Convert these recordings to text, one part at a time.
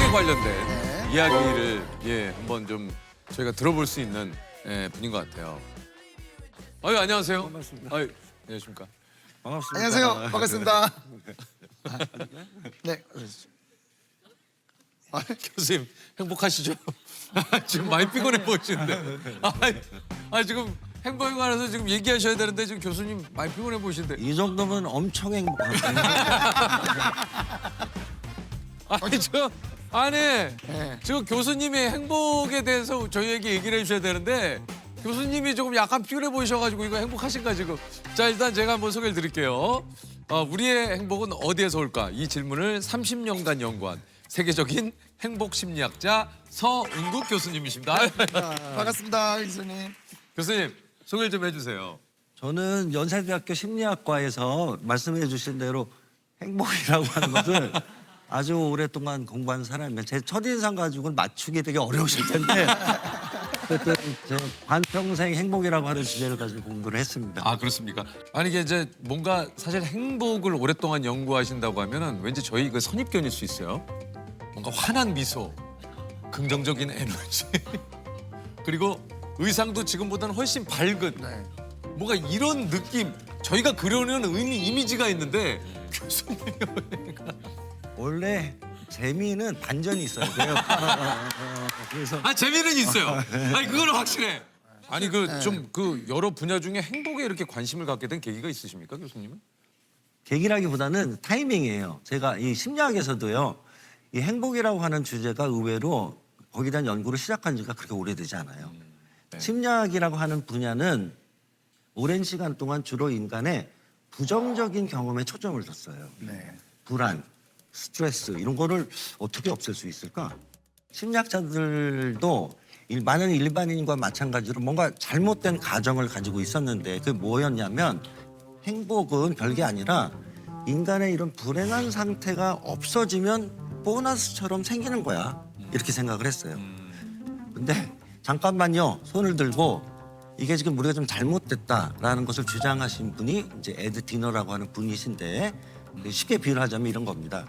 행복에 관련된 이야기를 한번 좀 저희가 들어볼 수 있는 분인 것 같아요. 아유, 안녕하세요. 반갑습니다. 아유, 안녕하십니까. 반갑습니다. 안녕하세요. 반갑습니다. 네. 교수님 행복하시죠? 지금 많이 피곤해 보이시는데. 지금 행복에 관해서 지금 얘기하셔야 되는데 지금 교수님 많이 피곤해 보이시는데. 이 정도면 엄청 행복합니다. 지금 교수님의 행복에 대해서 저희에게 얘기를 해주셔야 되는데 교수님이 조금 약간 피곤해 보이셔가지고 이거 행복하신가 지금. 자, 일단 제가 한번 소개를 드릴게요. 우리의 행복은 어디에서 올까? 이 질문을 30년간 연구한 세계적인 행복 심리학자 서은국 교수님이십니다. 반갑습니다, 교수님. 교수님 소개를 좀 해주세요. 저는 연세대학교 심리학과에서 말씀해 주신 대로 행복이라고 하는 것을 아주 오랫동안 공부한 사람이에요. 제 첫인상 가지고는 맞추기 되게 어려우실 텐데 어쨌든 제 반평생 행복이라고 하는 주제를 가지고 공부를 했습니다. 아, 그렇습니까? 아니 이게 이제 뭔가 사실 행복을 오랫동안 연구하신다고 하면은 왠지 저희 그 선입견일 수 있어요. 뭔가 환한 미소, 긍정적인 에너지, 그리고 의상도 지금보다는 훨씬 밝은 뭔가 이런 느낌. 저희가 그려는 이미지가 있는데 교수님이 원래 재미는 반전이 있어요. 그래서 재미는 있어요. 아니 그거는 확실해. 아니 그 여러 분야 중에 행복에 이렇게 관심을 갖게 된 계기가 있으십니까, 교수님은? 계기라기보다는 타이밍이에요. 제가 이 심리학에서도요. 이 행복이라고 하는 주제가 의외로 거기에 대한 연구를 시작한 지가 그렇게 오래되지 않아요. 심리학이라고 하는 분야는 오랜 시간 동안 주로 인간의 부정적인 경험에 초점을 뒀어요. 불안, 스트레스 이런 거를 어떻게 없앨 수 있을까? 심리학자들도 많은 일반인과 마찬가지로 뭔가 잘못된 가정을 가지고 있었는데 그게 뭐였냐면 행복은 별게 아니라 인간의 이런 불행한 상태가 없어지면 보너스처럼 생기는 거야. 이렇게 생각을 했어요. 근데 잠깐만요. 손을 들고 이게 지금 우리가 좀 잘못됐다라는 것을 주장하신 분이 이제 에드 디너라고 하는 분이신데 쉽게 비유를 하자면 이런 겁니다.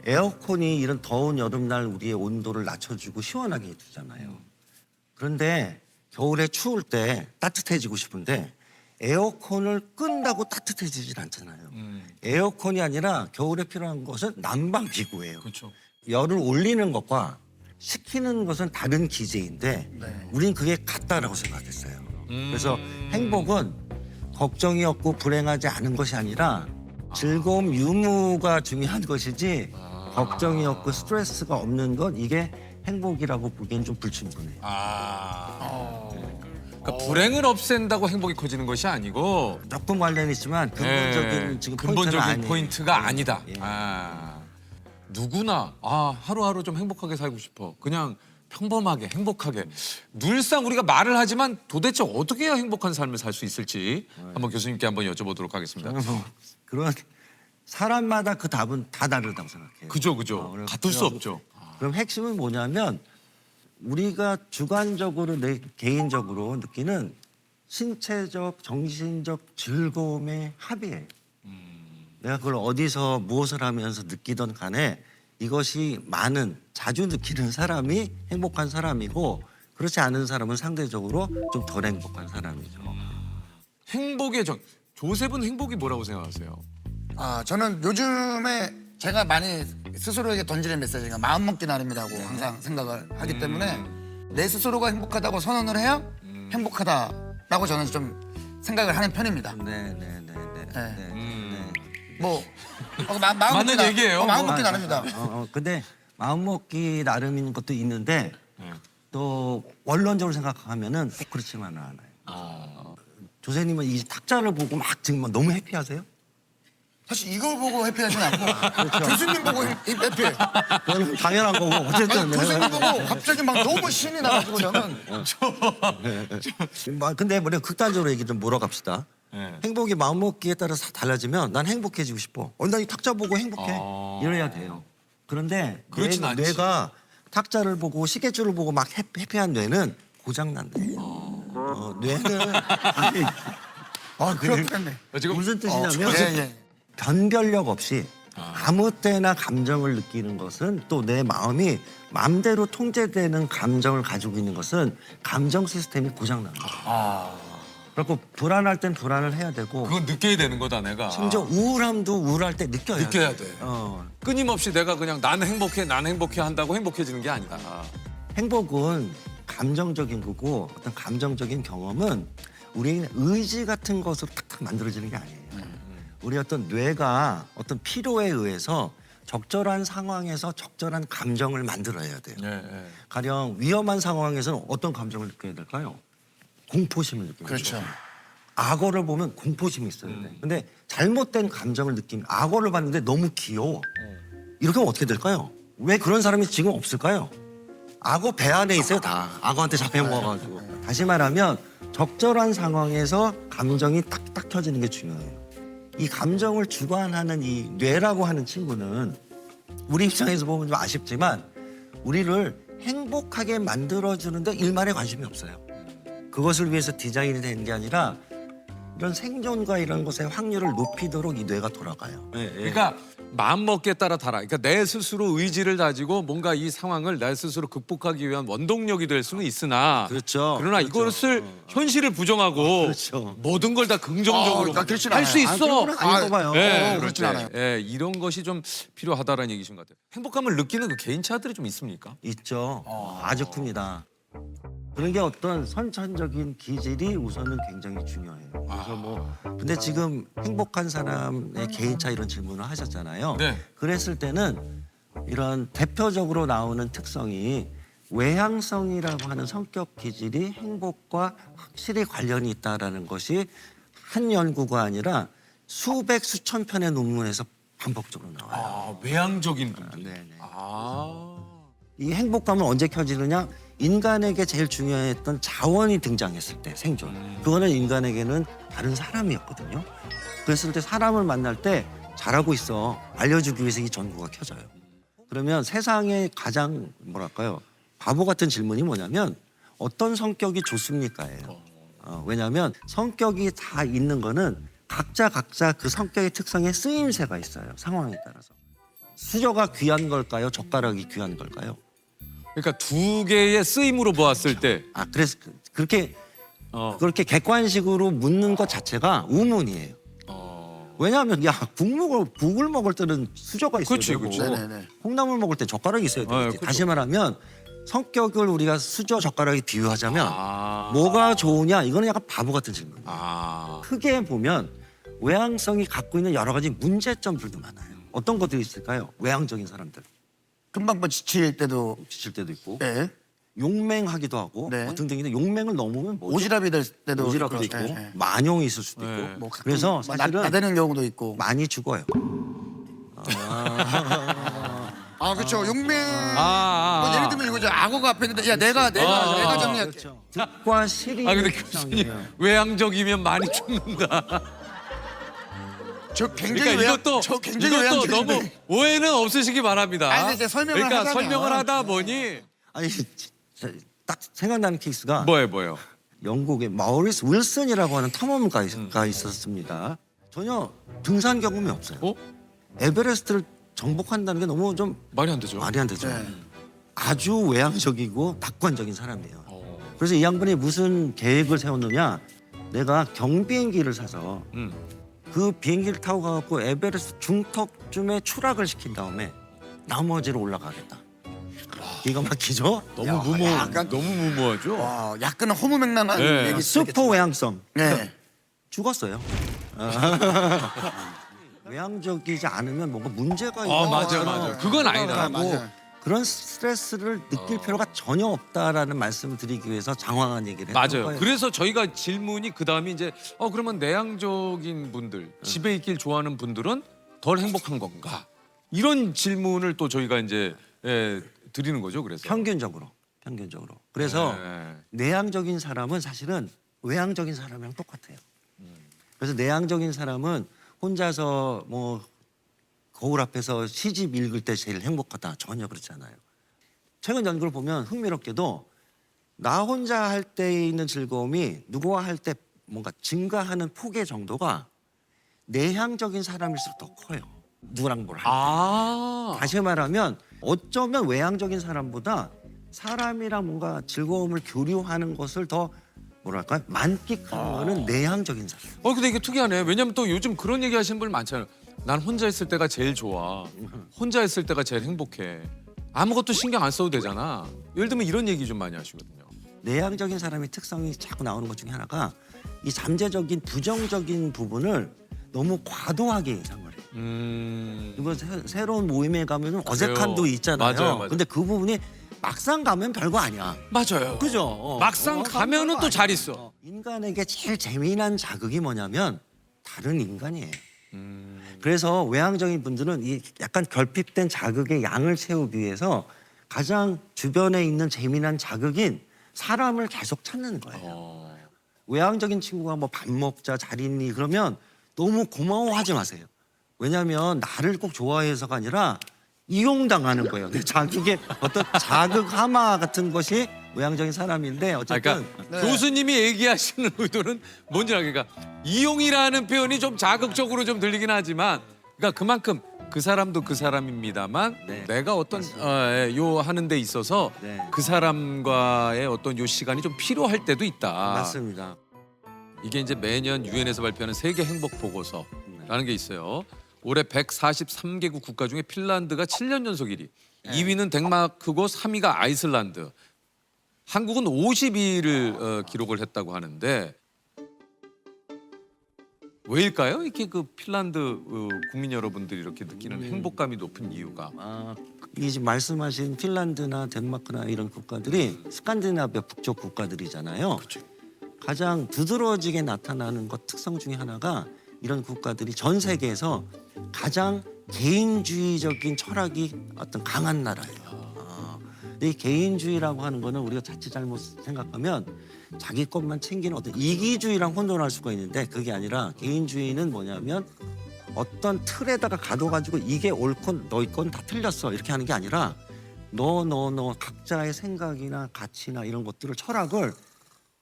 에어컨이 이런 더운 여름날 우리의 온도를 낮춰주고 시원하게 해주잖아요. 그런데 겨울에 추울 때 따뜻해지고 싶은데 에어컨을 끈다고 따뜻해지질 않잖아요. 에어컨이 아니라 겨울에 필요한 것은 난방기구예요. 그렇죠. 열을 올리는 것과 식히는 것은 다른 기제인데 우린 그게 같다라고 생각했어요. 그래서 행복은 걱정이 없고 불행하지 않은 것이 아니라 즐거움, 유무가 중요한 것이지 걱정이 없고 스트레스가 없는 것 이게 행복이라고 보기엔 좀 불충분해요. 그러니까 불행을 없앤다고 행복이 커지는 것이 아니고 조금 관련이 있지만 근본적인 지금 근본적인 포인트가 예. 아니다. 예. 누구나 하루하루 좀 행복하게 살고 싶어. 그냥 평범하게 행복하게. 늘상 우리가 말을 하지만 도대체 어떻게 해야 행복한 삶을 살 수 있을지 한번 교수님께 한번 여쭤보도록 하겠습니다. 저는 뭐 그런 사람마다 그 답은 다 다르다고 생각해요. 그죠. 그래서 같을 수 없죠. 그럼 핵심은 뭐냐면 우리가 주관적으로 내 개인적으로 느끼는 신체적, 정신적 즐거움의 합이에요. 내가 그걸 어디서 무엇을 하면서 느끼던 간에 이것이 자주 느끼는 사람이 행복한 사람이고 그렇지 않은 사람은 상대적으로 좀 덜 행복한 사람이죠. 행복의 조셉은 행복이 뭐라고 생각하세요? 저는 요즘에 제가 많이 스스로에게 던지는 메시지가 마음먹기 나름이라고 항상 생각을 하기 때문에 내 스스로가 행복하다고 선언을 해야 행복하다라고 저는 좀 생각을 하는 편입니다. 네. 뭐 맞는 얘기예요. 마음먹기 나름이다. 근데 마음먹기 나름인 것도 있는데 또 원론적으로 생각하면은 꼭 그렇지만은 않아요. 조세님은 이 탁자를 보고 막 지금 너무 해피하세요? 사실 이걸 보고 해피하진 않고 교수님 보고 해피해. 그건 당연한 거고 어쨌든 교수님 보고 갑자기 막 너무 신이 나가지고 저는 근데 우리가 극단적으로 얘기 좀 몰아갑시다. 행복이 마음먹기에 따라서 달라지면 난 행복해지고 싶어. 난 이 탁자 보고 행복해. 이래야 돼요. 그런데 그렇진 않지. 뇌가 탁자를 보고 시계줄을 보고 막 해피한 뇌는 고장난대요. 뇌는 그렇겠네. 무슨 뜻이냐면 예. 변별력 없이 아무 때나 감정을 느끼는 것은 또 내 마음이 마음대로 통제되는 감정을 가지고 있는 것은 감정 시스템이 고장난 거예요. 그래서 불안할 땐 불안을 해야 되고 그건 느껴야 되는 거다 내가. 심지어 우울함도 우울할 때 느껴야 느껴야 돼. 돼. 끊임없이 내가 그냥 난 행복해 한다고 행복해지는 게 아니다. 행복은 감정적인 거고 어떤 감정적인 경험은 우리의 의지 같은 것으로 탁탁 만들어지는 게 아니에요. 우리 어떤 뇌가 어떤 필요에 의해서 적절한 상황에서 적절한 감정을 만들어야 돼요. 가령 위험한 상황에서는 어떤 감정을 느껴야 될까요? 공포심을 느껴야 돼요. 그렇죠. 악어를 보면 공포심이 있어야 돼. 근데 잘못된 감정을 느끼면 악어를 봤는데 너무 귀여워. 이렇게 하면 어떻게 될까요? 왜 그런 사람이 지금 없을까요? 악어 배 안에 있어요, 다. 악어한테 잡혀먹어가지고. 다시 말하면 적절한 상황에서 감정이 딱딱 켜지는 게 중요해요. 이 감정을 주관하는 이 뇌라고 하는 친구는 우리 입장에서 보면 좀 아쉽지만 우리를 행복하게 만들어주는데 일말에 관심이 없어요. 그것을 위해서 디자인이 된 게 아니라 이런 생존과 이런 것의 확률을 높이도록 이 뇌가 돌아가요. 그러니까 마음 먹기에 따라 달아. 그러니까 내 스스로 의지를 다지고 뭔가 이 상황을 내 스스로 극복하기 위한 원동력이 될 수는 있으나 그렇죠. 그러나 그렇죠. 이것을 현실을 부정하고 그렇죠. 모든 걸 다 긍정적으로 그렇진 할 수 않아요. 있어. 그건 아닌 거 봐요. 그렇진 않아요. 이런 것이 좀 필요하다라는 얘기신 것 같아요. 행복감을 느끼는 그 개인차들이 좀 있습니까? 있죠. 아주 큽니다. 그런 게 어떤 선천적인 기질이 우선은 굉장히 중요해요. 그래서 뭐 근데 지금 행복한 사람의 개인차 이런 질문을 하셨잖아요. 네. 그랬을 때는 이런 대표적으로 나오는 특성이 외향성이라고 하는 성격 기질이 행복과 확실히 관련이 있다라는 것이 한 연구가 아니라 수백 수천 편의 논문에서 반복적으로 나와요. 외향적인 분들. 네네. 이 행복감은 언제 켜지느냐? 인간에게 제일 중요했던 자원이 등장했을 때 생존. 그거는 인간에게는 다른 사람이었거든요. 그랬을 때 사람을 만날 때 잘하고 있어 알려주기 위해서 이 전구가 켜져요. 그러면 세상에 가장 뭐랄까요? 바보 같은 질문이 뭐냐면 어떤 성격이 좋습니까예요. 왜냐하면 성격이 다 있는 거는 각자 그 성격의 특성에 쓰임새가 있어요. 상황에 따라서. 수저가 귀한 걸까요? 젓가락이 귀한 걸까요? 그러니까 두 개의 쓰임으로 보았을 때 그래서 그렇게 객관식으로 묻는 것 자체가 우문이에요. 왜냐하면 국을 먹을 때는 수저가 있어야 그치, 되고 그치. 네네네. 콩나물 먹을 때 젓가락이 있어야 되지. 그렇죠. 다시 말하면 성격을 우리가 수저 젓가락에 비유하자면 뭐가 좋으냐 이거는 약간 바보 같은 질문이에요. 크게 보면 외향성이 갖고 있는 여러 가지 문제점들도 많아요. 어떤 것들이 있을까요? 외향적인 사람들 금방 지칠 때도 지칠 때도 있고 네. 용맹하기도 하고 네. 등등인데 용맹을 넘으면 뭐죠? 오지랖이 될 때도 오지랖도 있고 네, 네. 만용이 있을 수도 있고 네. 뭐 가끔 그래서 막 사실은 나대는 경우도 있고. 많이 죽어요. 그렇죠. 용맹. 아. 예를 들면 이거죠. 악어가 앞에 있는데 야 내가 정리할게. 그렇죠. 득과 실이 근데 교수님 외향적이면 많이 죽는다. 저 굉장히 그러니까 이것도 저 굉장히 이것도 외향적인데. 너무 오해는 없으시기 바랍니다. 아니, 근데 설명을 그러니까 하자면. 설명을 하다 보니 아니 딱 생각나는 케이스가 뭐예요? 영국의 마우리스 윌슨이라고 하는 탐험가가 있었습니다. 전혀 등산 경험이 없어요. 에베레스트를 정복한다는 게 너무 좀 말이 안 되죠. 말이 안 되죠. 네. 아주 외향적이고 낙관적인 사람이에요. 그래서 이 양반이 무슨 계획을 세웠느냐? 내가 경비행기를 사서 그 비행기를 타고 가갖고 에베레스트 중턱쯤에 추락을 시킨 다음에 나머지로 올라가겠다. 기가 막히죠? 너무 너무 무모하죠. 와, 약간은 허무맹랑한 네. 얘기. 슈퍼 외향성. 네. 죽었어요. 외향적이지 않으면 뭔가 문제가 맞아. 그건 아니다. 맞아요. 그런 스트레스를 느낄 필요가 전혀 없다라는 말씀을 드리기 위해서 장황한 얘기를 했던 맞아요. 거예요. 그래서 저희가 질문이 그 다음에 이제 그러면 내향적인 분들, 집에 있길 좋아하는 분들은 덜 행복한 건가? 이런 질문을 또 저희가 이제 드리는 거죠. 그래서 평균적으로. 그래서 네. 내향적인 사람은 사실은 외향적인 사람이랑 똑같아요. 그래서 내향적인 사람은 혼자서 뭐 거울 앞에서 시집 읽을 때 제일 행복하다. 전혀 그렇지 않아요. 최근 연구를 보면 흥미롭게도 나 혼자 할 때 있는 즐거움이 누구와 할 때 뭔가 증가하는 폭의 정도가 내향적인 사람일수록 더 커요. 누구랑 뭘 할. 아. 다시 말하면 어쩌면 외향적인 사람보다 사람이랑 뭔가 즐거움을 교류하는 것을 더 뭐랄까 만끽하는 거는 내향적인 사람. 근데 이게 특이하네. 왜냐면 또 요즘 그런 얘기 하시는 분 많잖아요. 난 혼자 있을 때가 제일 좋아. 혼자 있을 때가 제일 행복해. 아무것도 신경 안 써도 되잖아. 예를 들면 이런 얘기 좀 많이 하시거든요. 내향적인 사람의 특성이 자꾸 나오는 것 중에 하나가 이 잠재적인 부정적인 부분을 너무 과도하게 예상을 해요. 이번 새로운 모임에 가면 어색함도 있잖아요. 맞아요. 근데 그 부분이 막상 가면 별거 아니야. 맞아요. 그죠? 막상 가면은 또 잘 있어. 인간에게 제일 재미난 자극이 뭐냐면 다른 인간이에요. 그래서 외향적인 분들은 이 약간 결핍된 자극의 양을 채우기 위해서 가장 주변에 있는 재미난 자극인 사람을 계속 찾는 거예요. 외향적인 친구가 뭐 밥 먹자 잘 있니 그러면 너무 고마워하지 마세요. 왜냐하면 나를 꼭 좋아해서가 아니라 이용당하는 거예요. 근데 자기의 어떤 자극 하마 같은 것이 외향적인 사람인데 어쨌든 그러니까 교수님이 얘기하시는 의도는 뭔지 알겠까? 이용이라는 표현이 좀 자극적으로 좀 들리긴 하지만, 그러니까 그만큼 그 사람도 그 사람입니다만 네. 내가 어떤 요 하는 데 있어서 네. 그 사람과의 어떤 요 시간이 좀 필요할 때도 있다. 맞습니다. 이게 이제 매년 유엔에서 발표하는 세계 행복 보고서라는 게 있어요. 올해 143개국 국가 중에 핀란드가 7년 연속 1위, 2위는 덴마크고 3위가 아이슬란드. 한국은 52위를 기록을 했다고 하는데 왜일까요? 이렇게 그 핀란드 국민 여러분들이 이렇게 느끼는 행복감이 높은 이유가. 이 지금 말씀하신 핀란드나 덴마크나 이런 국가들이 스칸디나비아 북쪽 국가들이잖아요. 가장 두드러지게 나타나는 것 특성 중에 하나가 이런 국가들이 전 세계에서 가장 개인주의적인 철학이 어떤 강한 나라예요. 근데 이 개인주의라고 하는 거는 우리가 자칫 잘못 생각하면 자기 것만 챙기는 어떤 이기주의랑 혼돈할 수가 있는데 그게 아니라 개인주의는 뭐냐면 어떤 틀에다가 가둬가지고 이게 옳건 너희 건 다 틀렸어 이렇게 하는 게 아니라 너 각자의 생각이나 가치나 이런 것들을 철학을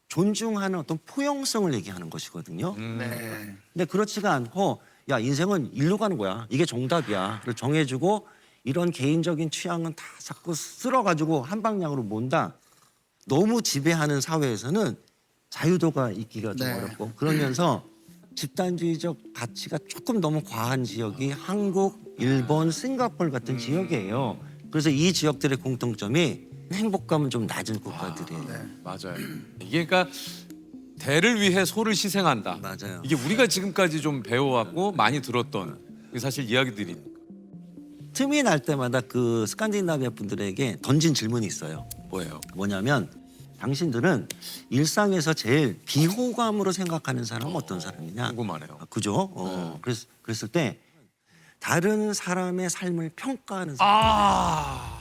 존중하는 어떤 포용성을 얘기하는 것이거든요. 네. 근데 그렇지가 않고 야 인생은 일로 가는 거야. 이게 정답이야를 정해주고 이런 개인적인 취향은 다 자꾸 쓸어가지고 한 방향으로 몬다. 너무 지배하는 사회에서는 자유도가 있기가 좀 네. 어렵고 그러면서 집단주의적 가치가 조금 너무 과한 지역이 한국, 일본, 싱가포르 같은 지역이에요. 그래서 이 지역들의 공통점이 행복감은 좀 낮은 국가들이에요. 맞아요. 이게 그러니까 대를 위해 소를 희생한다. 맞아요. 이게 우리가 지금까지 좀 배워왔고 많이 들었던 사실 이야기들이. 틈이 날 때마다 그 스칸디나비아 분들에게 던진 질문이 있어요. 뭐예요? 뭐냐면 당신들은 일상에서 제일 비호감으로 생각하는 사람은 어떤 사람이냐? 궁금하네요. 그죠? 그랬을 때 다른 사람의 삶을 평가하는 사람.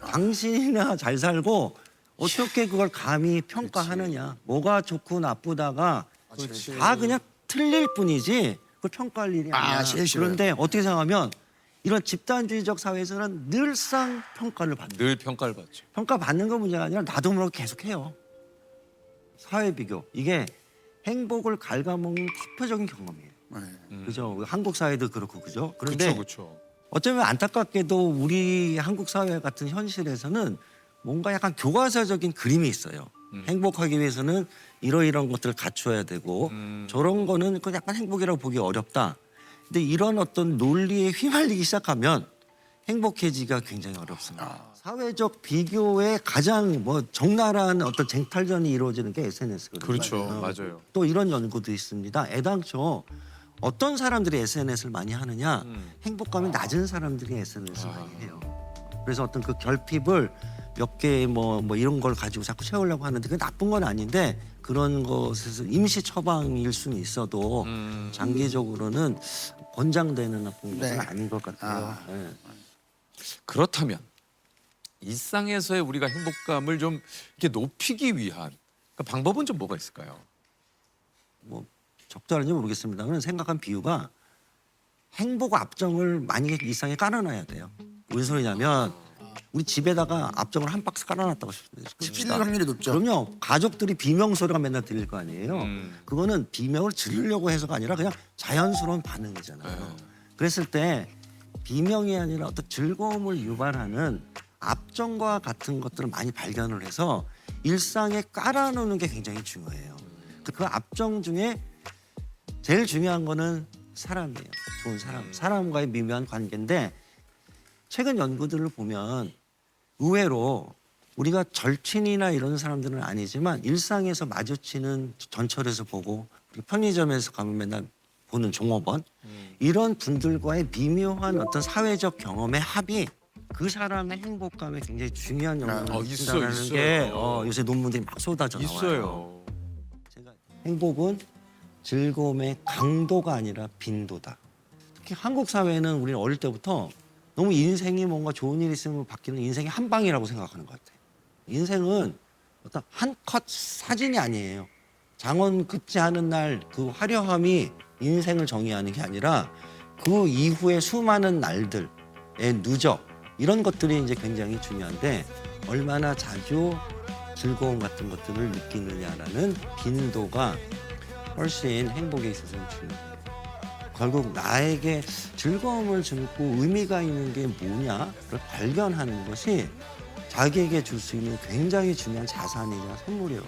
당신이나 잘 살고 어떻게 그걸 감히 평가하느냐? 뭐가 좋고 나쁘다가 다 그냥 틀릴 뿐이지 그걸 평가할 일이 아니야. 제일 싫어요. 그런데 어떻게 생각하면 이런 집단주의적 사회에서는 늘상 평가를 받는. 늘 평가를 받죠. 평가받는 거 문제가 아니라 나도 모르게 계속해요. 사회 비교. 이게 행복을 갉아먹는 대표적인 경험이에요. 그죠? 한국 사회도 그렇고 그죠? 그런데 그렇죠. 어쩌면 안타깝게도 우리 한국 사회 같은 현실에서는 뭔가 약간 교과서적인 그림이 있어요. 행복하기 위해서는 이러이러한 것들을 갖춰야 되고 저런 거는 그 약간 행복이라고 보기 어렵다. 근데 이런 어떤 논리에 휘말리기 시작하면 행복해지기가 굉장히 어렵습니다. 사회적 비교에 가장 뭐 적나라한 어떤 쟁탈전이 이루어지는 게 SNS거든요. 그렇죠. 맞아요. 또 이런 연구도 있습니다. 애당초 어떤 사람들이 SNS를 많이 하느냐, 행복감이 낮은 사람들이 SNS를 많이 해요. 그래서 어떤 그 결핍을 몇 개 뭐 이런 걸 가지고 자꾸 채우려고 하는데 그게 나쁜 건 아닌데 그런 것에서 임시 처방일 수는 있어도 장기적으로는 권장되는 나쁜 것은 아닌 것 같아요. 네. 그렇다면 일상에서의 우리가 행복감을 좀 이렇게 높이기 위한 그러니까 방법은 좀 뭐가 있을까요? 뭐 적절한지 모르겠습니다만 생각한 비유가 행복 압정을 만약에 일상에 깔아놔야 돼요. 무슨 소리냐면 우리 집에다가 압정을 한 박스 깔아놨다고 찔릴 확률이 높죠. 그럼요. 가족들이 비명 소리가 맨날 들릴 거 아니에요. 그거는 비명을 지르려고 해서가 아니라 그냥 자연스러운 반응이잖아요. 그랬을 때 비명이 아니라 어떤 즐거움을 유발하는 압정과 같은 것들을 많이 발견을 해서 일상에 깔아놓는 게 굉장히 중요해요. 그 압정 중에 제일 중요한 거는 사람이에요. 좋은 사람. 사람과의 미묘한 관계인데 최근 연구들을 보면 의외로 우리가 절친이나 이런 사람들은 아니지만 일상에서 마주치는 전철에서 보고 편의점에서 가면 맨날 보는 종업원 이런 분들과의 미묘한 어떤 사회적 경험의 합이 그 사람의 행복감에 굉장히 중요한 영향을 미친다는 있어요. 게 요새 논문들이 막 쏟아져 나와요. 있어요. 제가 행복은 즐거움의 강도가 아니라 빈도다. 특히 한국 사회는 우리는 어릴 때부터 너무 인생이 뭔가 좋은 일이 있으면 바뀌는 인생이 한 방이라고 생각하는 것 같아요. 인생은 어떤 한 컷 사진이 아니에요. 장원 급제 하는 날 그 화려함이 인생을 정의하는 게 아니라 그 이후에 수많은 날들의 누적 이런 것들이 이제 굉장히 중요한데 얼마나 자주 즐거움 같은 것들을 느끼느냐라는 빈도가 훨씬 행복에 있어서는 중요해요. 결국 나에게 즐거움을 주고 의미가 있는 게 뭐냐를 발견하는 것이 자기에게 줄 수 있는 굉장히 중요한 자산이자 선물이에요.